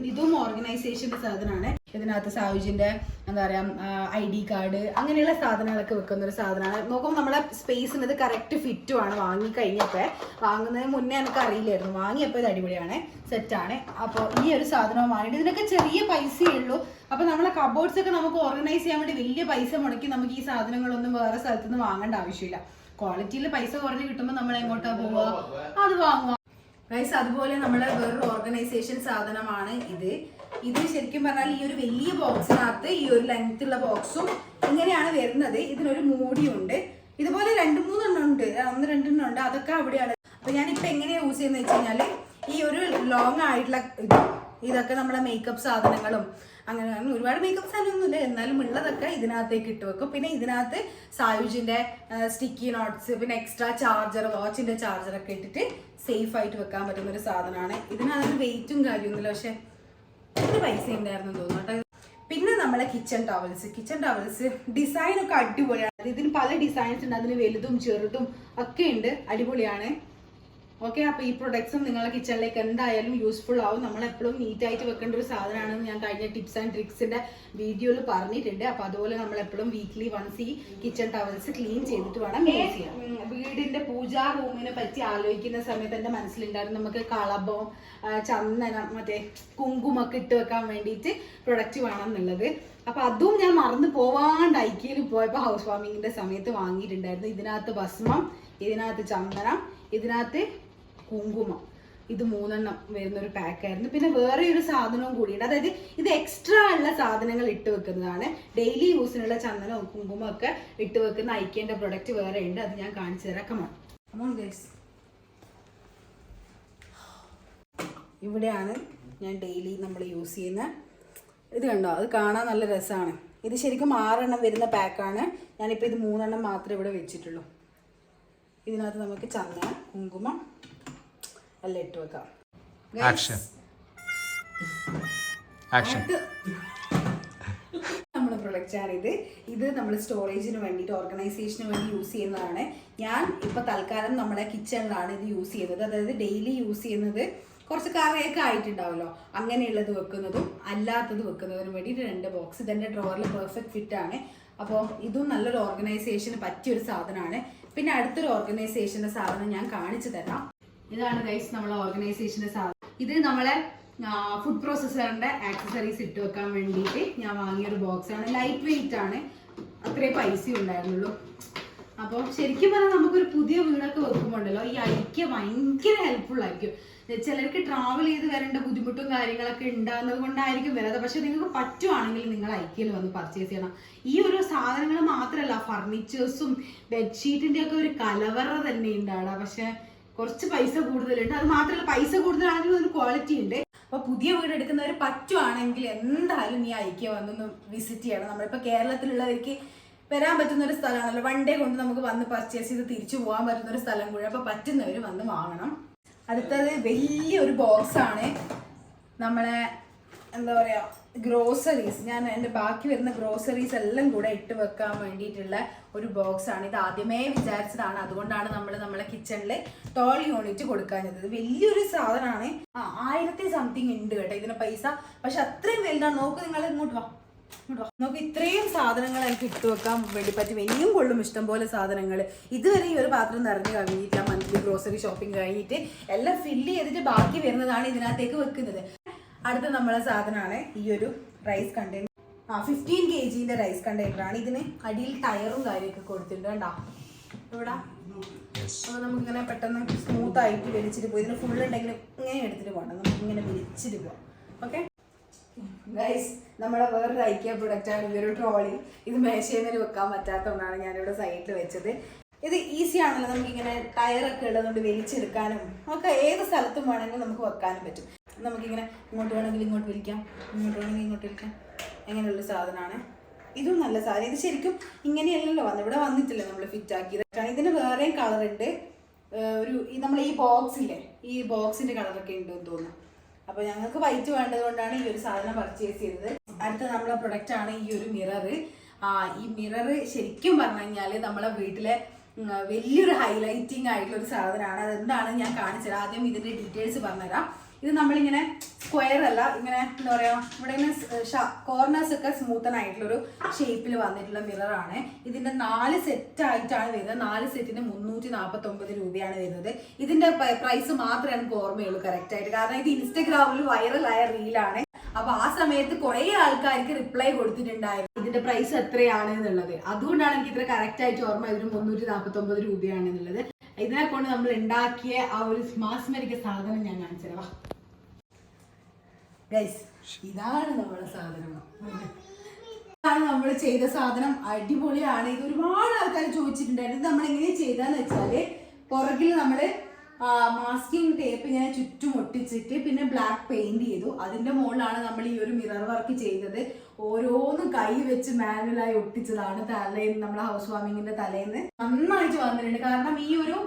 ഇതും ഓർഗനൈസേഷൻ്റെ സാധനമാണ്. ഇതിനകത്ത് സായുജിൻ്റെ എന്താ പറയുക ID കാർഡ് അങ്ങനെയുള്ള സാധനങ്ങളൊക്കെ വെക്കുന്ന ഒരു സാധനമാണ്. നോക്കുമ്പോൾ നമ്മളെ സ്പേസിന് ഇത് കറക്റ്റ് ഫിറ്റുമാണ്. വാങ്ങിക്കഴിഞ്ഞപ്പോൾ, വാങ്ങുന്നതിന് മുന്നേ എനിക്ക് അറിയില്ലായിരുന്നു, വാങ്ങിയപ്പോൾ ഇത് അടിപൊളിയാണ്, സെറ്റാണ്. അപ്പോൾ ഈ ഒരു സാധനം വാങ്ങിയിട്ട് ഇതിനൊക്കെ ചെറിയ പൈസയേ ഉള്ളൂ. അപ്പോൾ നമ്മളെ കബോർഡ്സ് ഒക്കെ നമുക്ക് ഓർഗനൈസ് ചെയ്യാൻ വേണ്ടി വലിയ പൈസ മുടക്കി നമുക്ക് ഈ സാധനങ്ങളൊന്നും വേറെ സ്ഥലത്ത് നിന്ന് വാങ്ങേണ്ട ആവശ്യമില്ല. ക്വാളിറ്റിയിൽ പൈസ കുറഞ്ഞ് കിട്ടുമ്പോൾ നമ്മൾ എങ്ങോട്ടാണ് പോവുക, അത് വാങ്ങുക ഗൈസ്. അതുപോലെ നമ്മുടെ വേറൊരു ഓർഗനൈസേഷൻ സാധനമാണ് ഇത്. ശരിക്കും പറഞ്ഞാൽ ഈ ഒരു വലിയ ബോക്സിനകത്ത് ഈ ഒരു ലെങ്ത് ഉള്ള ബോക്സും ഇങ്ങനെയാണ് വരുന്നത്. ഇതിനൊരു മൂടിയുണ്ട്. ഇതുപോലെ 2-3 എണ്ണം ഉണ്ട്, 1-2 എണ്ണം ഉണ്ട്. അതൊക്കെ അവിടെയാണ്. അപ്പൊ ഞാനിപ്പോ എങ്ങനെയാ യൂസ് ചെയ്യുന്നത് വെച്ച് കഴിഞ്ഞാല് ഈ ഒരു ലോങ് ആയിട്ടുള്ള ഇതൊക്കെ നമ്മുടെ മേക്കപ്പ് സാധനങ്ങളും അങ്ങനെ ഒരുപാട് മേക്കപ്പ് സാധനമൊന്നുമില്ല, എന്നാലും ഉള്ളതൊക്കെ ഇതിനകത്തേക്ക് ഇട്ട് വെക്കും. പിന്നെ ഇതിനകത്ത് സായുജിന്റെ സ്റ്റിക്കി നോട്ട്സ്, പിന്നെ എക്സ്ട്രാ ചാർജർ, വാച്ചിന്റെ ചാർജറൊക്കെ ഇട്ടിട്ട് സേഫ് ആയിട്ട് വെക്കാൻ പറ്റുന്ന ഒരു സാധനമാണ്. ഇതിനകത്ത് വെയിറ്റും കാര്യമൊന്നുമില്ല, പക്ഷെ ഒരു പൈസ ഉണ്ടായിരുന്നു തോന്നുന്നു കേട്ടോ. പിന്നെ നമ്മളെ കിച്ചൺ ടവൽസ് ഡിസൈനൊക്കെ അടിപൊളിയാണ്. ഇതിന് പല ഡിസൈൻസ് ഉണ്ട്, അതിന് വലുതും ചെറുതും ഒക്കെ ഉണ്ട്, അടിപൊളിയാണ്. ഓക്കെ, അപ്പോൾ ഈ പ്രൊഡക്ട്സും നിങ്ങളുടെ കിച്ചണിലേക്ക് എന്തായാലും യൂസ്ഫുൾ ആവും. നമ്മളെപ്പോഴും നീറ്റായിട്ട് വെക്കേണ്ട ഒരു സാധനമാണെന്ന് ഞാൻ കഴിഞ്ഞ ടിപ്സ് ആൻഡ് ട്രിക്സിൻ്റെ വീഡിയോയിൽ പറഞ്ഞിട്ടുണ്ട്. അപ്പോൾ അതുപോലെ നമ്മളെപ്പോഴും വീക്ക്ലി വൺസ് ഈ കിച്ചൺ ടവൽസ് ക്ലീൻ ചെയ്തിട്ട് വേണം യൂസ് ചെയ്യാൻ. വീടിൻ്റെ പൂജാ റൂമിനെ പറ്റി ആലോചിക്കുന്ന സമയത്ത് എൻ്റെ മനസ്സിലുണ്ടായിരുന്നു നമുക്ക് കളഭം, ചന്ദനം, മറ്റേ കുങ്കുമൊക്കെ ഇട്ട് വെക്കാൻ വേണ്ടിയിട്ട് പ്രൊഡക്റ്റ് വേണം എന്നുള്ളത്. അപ്പോൾ അതും ഞാൻ മറന്നു പോവാണ്ട് ഐക്യയിൽ പോയപ്പോൾ ഹൗസ് വാമിങ്ങിൻ്റെ സമയത്ത് വാങ്ങിയിട്ടുണ്ടായിരുന്നു. ഇതിനകത്ത് ഭസ്മം, ഇതിനകത്ത് ചന്ദനം, ഇതിനകത്ത് കുങ്കുമം, ഇത് 3 എണ്ണം വരുന്നൊരു പാക്കായിരുന്നു. പിന്നെ വേറെ ഒരു സാധനവും കൂടിയുണ്ട്, അതായത് ഇത് എക്സ്ട്രാ ഉള്ള സാധനങ്ങൾ ഇട്ട് വെക്കുന്നതാണ്. ഡെയിലി യൂസിനുള്ള ചന്ദനവും കുങ്കുമം ഒക്കെ ഇട്ട് വെക്കുന്ന ഐക്യൻ്റെ പ്രൊഡക്റ്റ് വേറെ ഉണ്ട്, അത് ഞാൻ കാണിച്ചു തരാം. Come on guys. ഇവിടെയാണ് ഞാൻ ഡെയിലി നമ്മൾ യൂസ് ചെയ്യുന്ന ഇത്. കണ്ടോ, അത് കാണാൻ നല്ല രസമാണ്. ഇത് ശരിക്കും 6 എണ്ണം വരുന്ന പാക്കാണ്. ഞാനിപ്പോൾ ഇത് 3 എണ്ണം മാത്രമേ ഇവിടെ വെച്ചിട്ടുള്ളൂ. ഇതിനകത്ത് നമുക്ക് ചന്ദനം, കുങ്കുമം എല്ലാം ഇട്ട് വെക്കാം. നമ്മുടെ പ്രൊഡക്റ്റാണിത്. ഇത് നമ്മൾ സ്റ്റോറേജിന് വേണ്ടിയിട്ട്, ഓർഗനൈസേഷന് വേണ്ടി യൂസ് ചെയ്യുന്നതാണ്. ഞാൻ ഇപ്പോൾ തൽക്കാലം നമ്മുടെ കിച്ചണിലാണ് ഇത് യൂസ് ചെയ്യുന്നത്. അതായത് ഡെയിലി യൂസ് ചെയ്യുന്നത് കുറച്ച് കറിയൊക്കെ ആയിട്ടുണ്ടാവുമല്ലോ, അങ്ങനെയുള്ളത് വെക്കുന്നതും അല്ലാത്തത് വെക്കുന്നതിനും വേണ്ടിയിട്ട് 2 ബോക്സ്. ഇതെൻ്റെ ഡ്രോവറിൽ പെർഫെക്റ്റ് ഫിറ്റാണ്. അപ്പോൾ ഇതും നല്ലൊരു ഓർഗനൈസേഷന് പറ്റിയൊരു സാധനമാണ്. പിന്നെ അടുത്തൊരു ഓർഗനൈസേഷൻ്റെ സാധനം ഞാൻ കാണിച്ചു തരാം. ഇതാണ് ഗൈസ് നമ്മളെ ഓർഗനൈസേഷൻ്റെ സാധനം. ഇത് നമ്മളെ ഫുഡ് പ്രോസസ്സറിൻ്റെ ആക്സസറീസ് ഇട്ട് വെക്കാൻ വേണ്ടിയിട്ട് ഞാൻ വാങ്ങിയൊരു ബോക്സാണ്. ലൈറ്റ് വെയിറ്റ് ആണ്, അത്രേ പൈസ ഉണ്ടായിരുന്നുള്ളൂ. അപ്പോൾ ശരിക്കും പറഞ്ഞാൽ നമുക്കൊരു പുതിയ വീടൊക്കെ വെക്കുമ്പോണ്ടല്ലോ ഈ ഐക്യ ഭയങ്കര ഹെൽപ്ഫുൾ ആയിരിക്കും. ചിലർക്ക് ട്രാവൽ ചെയ്ത് വരേണ്ട ബുദ്ധിമുട്ടും കാര്യങ്ങളൊക്കെ ഉണ്ടാകുന്നത് കൊണ്ടായിരിക്കും വരാതെ. പക്ഷെ നിങ്ങൾക്ക് പറ്റുവാണെങ്കിൽ നിങ്ങൾ ഐക്യയിൽ വന്ന് പർച്ചേസ് ചെയ്യണം. ഈ ഒരു സാധനങ്ങൾ മാത്രമല്ല, ഫർണിച്ചേഴ്സും ബെഡ്ഷീറ്റിൻ്റെ ഒക്കെ ഒരു കലവറ തന്നെ ഉണ്ടാണ്. പക്ഷെ കുറച്ച് പൈസ കൂടുതലുണ്ട്. അത് മാത്രമല്ല, പൈസ കൂടുതലാണെങ്കിലും ഒരു ക്വാളിറ്റി ഉണ്ട്. അപ്പോൾ പുതിയ വീട് എടുക്കുന്നവർ പറ്റുവാണെങ്കിൽ എന്തായാലും ഈ ഐക്യ വന്നൊന്ന് വിസിറ്റ് ചെയ്യണം. നമ്മളിപ്പോൾ കേരളത്തിലുള്ളവർക്ക് വരാൻ പറ്റുന്ന ഒരു സ്ഥലമാണല്ലോ, 1 ഡേ കൊണ്ട് നമുക്ക് വന്ന് പർച്ചേസ് ചെയ്ത് തിരിച്ചു പോകാൻ പറ്റുന്ന ഒരു സ്ഥലം കൂടി. അപ്പോൾ പറ്റുന്നവർ വന്ന് വാങ്ങണം. അടുത്തത് വലിയൊരു ബോക്സാണ്, നമ്മളെ എന്താ പറയുക ഗ്രോസറീസ്. ഞാൻ എൻ്റെ ബാക്കി വരുന്ന ഗ്രോസറീസ് എല്ലാം കൂടെ ഇട്ട് വെക്കാൻ വേണ്ടിയിട്ടുള്ള ഒരു ബോക്സാണ്. ഇത് ആദ്യമേ വിചാരിച്ചതാണ്, അതുകൊണ്ടാണ് നമ്മളെ കിച്ചണിൽ ടോൾ യൂണിറ്റ് കൊടുക്കാഞ്ഞത്. വലിയൊരു സാധനമാണ്. 1000 സംതിങ് ഉണ്ട് കേട്ടോ ഇതിന് പൈസ, പക്ഷെ അത്രയും വലുതാണ്. നോക്ക് നിങ്ങൾ, ഇങ്ങോട്ട് വാ. നമുക്ക് ഇത്രയും സാധനങ്ങൾ എനിക്ക് ഇട്ട് വെക്കാൻ വേണ്ടി പറ്റും. ഇനിയും കൊള്ളും ഇഷ്ടം പോലെ സാധനങ്ങൾ. ഇതുവരെ ഈ ഒരു പാത്രം നിറഞ്ഞു കഴിഞ്ഞിട്ട് മന്ത്ലി ഗ്രോസറി ഷോപ്പിംഗ് കഴിഞ്ഞിട്ട് എല്ലാം ഫില്ല് ചെയ്തിട്ട് ബാക്കി വരുന്നതാണ് ഇതിനകത്തേക്ക് വെക്കുന്നത്. അടുത്ത നമ്മളെ സാധനമാണ് ഈ ഒരു റൈസ് കണ്ടെയ്നർ. 15 kg റൈസ് കണ്ടെയ്നറാണ്. ഇതിന് അടിയിൽ ടയറും കാര്യമൊക്കെ കൊടുത്തിട്ടുണ്ട് കണ്ടോ ഇവിടെ. അപ്പോൾ നമുക്കിങ്ങനെ പെട്ടെന്ന് സ്മൂത്ത് ആയിട്ട് വലിച്ചിട്ട് പോയി. ഇതിന് ഫുൾ ഉണ്ടെങ്കിൽ ഇങ്ങനെ എടുത്തിട്ട് പോകണം, നമുക്കിങ്ങനെ വലിച്ചിട്ട് പോകാം. ഓക്കെ ഗൈസ്, നമ്മളെ വേറൊരു ഐക്യ പ്രൊഡക്റ്റാണ് ഈ ഒരു ട്രോളി. ഇത് മേശയിൽ വെക്കാൻ പറ്റാത്തതുകൊണ്ടാണ് ഞാനിവിടെ സൈഡിൽ വെച്ചത്. ഇത് ഈസി ആണല്ലോ, നമുക്കിങ്ങനെ ടയറൊക്കെ ഉള്ളതുകൊണ്ട് വലിച്ചെടുക്കാനും ഒക്കെ ഏത് സ്ഥലത്തും വേണമെങ്കിലും നമുക്ക് വെക്കാനും പറ്റും. നമുക്കിങ്ങനെ ഇങ്ങോട്ട് വേണമെങ്കിൽ ഇങ്ങോട്ട് വലിക്കാം, ഇങ്ങോട്ട് വേണമെങ്കിൽ ഇങ്ങോട്ട് വലിക്കാം. അങ്ങനെയുള്ള സാധനമാണ്. ഇതും നല്ല സാധനം. ഇത് ശരിക്കും ഇങ്ങനെയല്ലല്ലോ ഇവിടെ വന്നിട്ടില്ല നമ്മൾ ഫിറ്റ് ആക്കിയത്. ഇതിന് വേറെയും കളറുണ്ട്. നമ്മൾ ഈ ബോക്സ് ഇല്ലേ, ഈ ബോക്സിന്റെ കളറൊക്കെ ഉണ്ടെന്ന് തോന്നുന്നു. അപ്പൊ ഞങ്ങൾക്ക് വൈറ്റ് വേണ്ടത് കൊണ്ടാണ് ഈ ഒരു സാധനം പർച്ചേസ് ചെയ്തത്. അടുത്ത നമ്മളെ പ്രൊഡക്റ്റ് ആണ് ഈ ഒരു മിറർ. ഈ മിറർ ശരിക്കും പറഞ്ഞു കഴിഞ്ഞാല് നമ്മളെ വീട്ടിലെ വലിയൊരു ഹൈലൈറ്റിംഗ് ആയിട്ടുള്ള ഒരു സാധനമാണ്. അതെന്താണ് ഞാൻ കാണിച്ചത്. ആദ്യം ഇതിന്റെ ഡീറ്റെയിൽസ് പറഞ്ഞുതരാം. ഇത് നമ്മളിങ്ങനെ സ്ക്വയർ അല്ല, ഇങ്ങനെ എന്താ പറയാ, ഇവിടെ ഇങ്ങനെ കോർണേഴ്സ് ഒക്കെ സ്മൂത്തൻ ആയിട്ടുള്ളൊരു ഷേപ്പിൽ വന്നിട്ടുള്ള മിററാണ്. ഇതിന്റെ 4 സെറ്റ് ആയിട്ടാണ് വരുന്നത്. 4 സെറ്റിന് 349 രൂപയാണ് വരുന്നത്. ഇതിന്റെ പ്രൈസ് മാത്രമേ എനിക്ക് ഓർമ്മയുള്ളൂ കറക്റ്റ് ആയിട്ട്, കാരണം ഇത് ഇൻസ്റ്റഗ്രാമിൽ വൈറലായ റീലാണ്. അപ്പൊ ആ സമയത്ത് കുറെ ആൾക്കാർക്ക് റിപ്ലൈ കൊടുത്തിട്ടുണ്ടായിരുന്നു ഇതിന്റെ പ്രൈസ് എത്രയാണ് എന്നുള്ളത്. അതുകൊണ്ടാണ് എനിക്ക് ഇത്ര കറക്റ്റ് ആയിട്ട് ഓർമ്മ ഇതിന് 349 രൂപയാണ് എന്നുള്ളത്. ഇതിനെ കൊണ്ട് നമ്മൾ ഉണ്ടാക്കിയ ആ ഒരു മാസ്മരിക സാധനം ഞാൻ കാണിച്ചുതരാം. ഗൈസ്, ഇതാണ് നമ്മുടെ സാധനം. ഇതാണ് നമ്മൾ ചെയ്ത സാധനം. അടിപൊളിയാണ്. ഇത് ഒരുപാട് ആൾക്കാർ ചോദിച്ചിട്ടുണ്ടായിരുന്നു. ഇത് നമ്മൾ എങ്ങനെ ചെയ്താന്ന് വെച്ചാല്, പുറകിൽ നമ്മള് മാസ്കിംഗ് ടേപ്പ് ഇങ്ങനെ ചുറ്റും ഒട്ടിച്ചിട്ട് പിന്നെ ബ്ലാക്ക് പെയിന്റ് ചെയ്തു. അതിന്റെ മുകളിലാണ് നമ്മൾ ഈ ഒരു മിറർ വർക്ക് ചെയ്തത്. ഓരോന്നും കൈ വെച്ച് മാനുവലായി ഒട്ടിച്ചതാണ്. തലേന്ന് നമ്മളെ ഹൗസ് വാമിങ്ങിന്റെ തലേന്ന് നന്നായിട്ട് വന്നിട്ടുണ്ട്. കാരണം ഈ ഒരു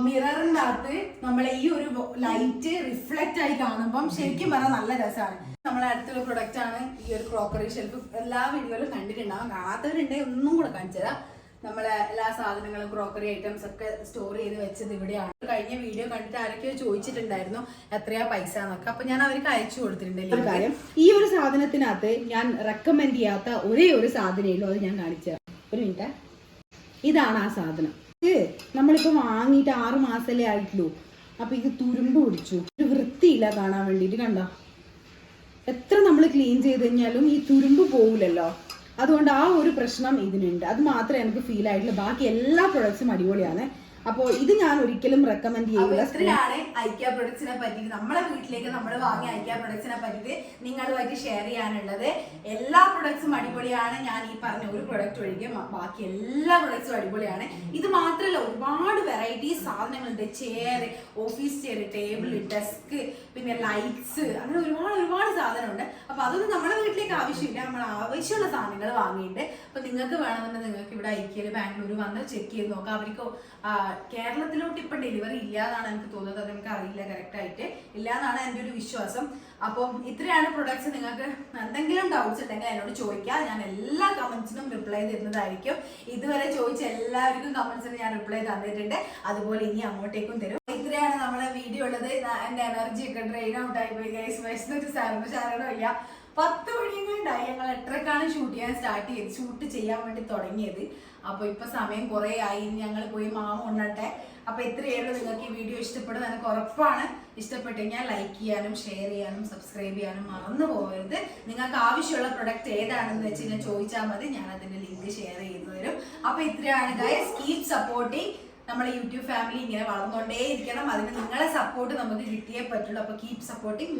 മിററിന്റെ അകത്ത് നമ്മളെ ഈ ഒരു ലൈറ്റ് റിഫ്ലക്റ്റ് ആയി കാണുമ്പം ശരിക്കും പറഞ്ഞാൽ നല്ല രസമാണ്. നമ്മളെ അടുത്തുള്ള പ്രൊഡക്റ്റ് ആണ് ഈ ഒരു ക്രോക്കറി ഷെൽഫ്. എല്ലാ വീഡിയോയിലും കണ്ടിട്ടുണ്ടാവും. കാണാത്തവരുണ്ടെങ്കിൽ ഒന്നും കൂടെ കാണിച്ചു തരാം. നമ്മളെ എല്ലാ സാധനങ്ങളും ക്രോക്കറി ഐറ്റംസ് ഒക്കെ സ്റ്റോർ ചെയ്ത് വെച്ചത് ഇവിടെയാണ്. കഴിഞ്ഞ വീഡിയോ കണ്ടിട്ട് ആരൊക്കെയോ ചോദിച്ചിട്ടുണ്ടായിരുന്നു എത്രയാ പൈസ എന്നൊക്കെ. അപ്പൊ ഞാൻ അവർക്ക് അയച്ചു കൊടുത്തിട്ടുണ്ട്. കാര്യം ഈ ഒരു സാധനത്തിനകത്ത് ഞാൻ റെക്കമെൻഡ് ചെയ്യാത്ത ഒരേ ഒരു സാധനമല്ലോ, അത് ഞാൻ കാണിച്ചു തരാം. ഒരു മിനിറ്റ്. ഇതാണ് ആ സാധനം. ഇത് നമ്മളിപ്പോ വാങ്ങിയിട്ട് 6 മാസമല്ലേ ആയിട്ടുള്ളൂ. അപ്പൊ ഇത് തുരുമ്പ് പിടിച്ചു. ഒരു വൃത്തിയില്ല കാണാൻ വേണ്ടിയിട്ട്. കണ്ടോ, എത്ര നമ്മൾ ക്ലീൻ ചെയ്ത് കഴിഞ്ഞാലും ഈ തുരുമ്പ് പോവില്ലല്ലോ. അതുകൊണ്ട് ആ ഒരു പ്രശ്നം ഇതിനുണ്ട്. അത് മാത്രമേ എനിക്ക് ഫീൽ ആയിട്ടുള്ളൂ. ബാക്കി എല്ലാ പ്രൊഡക്ട്സും അടിപൊളിയാണ്. അപ്പോൾ ഇത് ഞാൻ ഒരിക്കലും റെക്കമെൻഡ് ചെയ്യില്ല. ഇത്രയാണ് ഐക്യ പ്രൊഡക്ട്സിനെ പറ്റിയിട്ട്, നമ്മളെ വീട്ടിലേക്ക് നമ്മൾ വാങ്ങിയ ഐക്യ പ്രൊഡക്ട്സിനെ പറ്റിയിട്ട് നിങ്ങളുമായിട്ട് ഷെയർ ചെയ്യാനുള്ളത്. എല്ലാ പ്രൊഡക്ട്സും അടിപൊളിയാണ്. ഞാൻ ഈ പറഞ്ഞ ഒരു പ്രൊഡക്റ്റ് ഒഴികെ ബാക്കി എല്ലാ പ്രൊഡക്ട്സും അടിപൊളിയാണ്. ഇത് മാത്രമല്ല, ഒരുപാട് വെറൈറ്റീസ് സാധനങ്ങളുണ്ട്. Chair, office chair, table, desk, പിന്നെ ലൈറ്റ്സ്, അങ്ങനെ ഒരുപാട് സാധനമുണ്ട്. അപ്പൊ അതൊന്നും നമ്മുടെ വീട്ടിലേക്ക് ആവശ്യമില്ല. നമ്മൾ ആവശ്യമുള്ള സാധനങ്ങൾ വാങ്ങിയിട്ട് അപ്പൊ നിങ്ങൾക്ക് വേണമെന്ന് നിങ്ങൾക്ക് ഇവിടെ ഐക്യയിൽ ബാംഗ്ലൂർ വന്ന് ചെക്ക് ചെയ്ത് നോക്കാം. അവർക്ക് കേരളത്തിലോട്ട് ഇപ്പൊ ഡെലിവറി ഇല്ലാന്നാണ് എനിക്ക് തോന്നുന്നത്. അത് എനിക്ക് അറിയില്ല കറക്റ്റ് ആയിട്ട്. ഇല്ലാന്നാണ് എൻ്റെ ഒരു വിശ്വാസം. അപ്പം ഇത്രയാണ് പ്രൊഡക്ട്സ്. നിങ്ങൾക്ക് എന്തെങ്കിലും ഡൗട്ട്സ് ഉണ്ടെങ്കിൽ എന്നോട് ചോദിക്കാം. ഞാൻ എല്ലാ കമന്റ്സിനും റിപ്ലൈ തരുന്നതായിരിക്കും. ഇതുവരെ ചോദിച്ച എല്ലാവർക്കും കമന്റ്സിന് ഞാൻ റിപ്ലൈ തന്നിട്ടുണ്ട്. അതുപോലെ ഇനി അങ്ങോട്ടേക്കും തരും. ഇത്രയാണ് നമ്മുടെ വീഡിയോ ഉള്ളത്. എന്റെ എനർജി ഒക്കെ ഡ്രെയിൻ ഔട്ട് ആയി പോയി ഗൈസ്. വിശന്നിട്ട് ശരണമില്ല. 10 മണിയുണ്ടായി. ഞങ്ങൾ 8:30ക്കാണ് ഷൂട്ട് ചെയ്യാൻ വേണ്ടി തുടങ്ങിയത്. അപ്പൊ ഇപ്പൊ സമയം കുറെ ആയി. ഞങ്ങൾ പോയി മാമ ഉണ്ണട്ടെ. അപ്പൊ ഇത്രയുള്ളൂ. നിങ്ങൾക്ക് ഈ വീഡിയോ ഇഷ്ടപ്പെടും എനിക്ക് ഉറപ്പാണ്. ഇഷ്ടപ്പെട്ടു കഴിഞ്ഞാൽ ലൈക്ക് ചെയ്യാനും ഷെയർ ചെയ്യാനും സബ്സ്ക്രൈബ് ചെയ്യാനും മറന്നു പോകരുത്. നിങ്ങൾക്ക് ആവശ്യമുള്ള പ്രൊഡക്റ്റ് ഏതാണെന്ന് വെച്ച് കഴിഞ്ഞാൽ ചോദിച്ചാൽ മതി. ഞാൻ അതിന്റെ ലിങ്ക് ഷെയർ ചെയ്തു തരും. അപ്പൊ ഇത്രയാണ് ഗൈസ്. Keep supporting. നമ്മളെ യൂട്യൂബ് ഫാമിലി ഇങ്ങനെ വളർന്നുകൊണ്ടേ ഇരിക്കണം. അതിന് നിങ്ങളെ സപ്പോർട്ട് നമുക്ക് കിട്ടിയേ പറ്റുള്ളൂ. അപ്പൊ കീപ് സപ്പോർട്ടിങ്.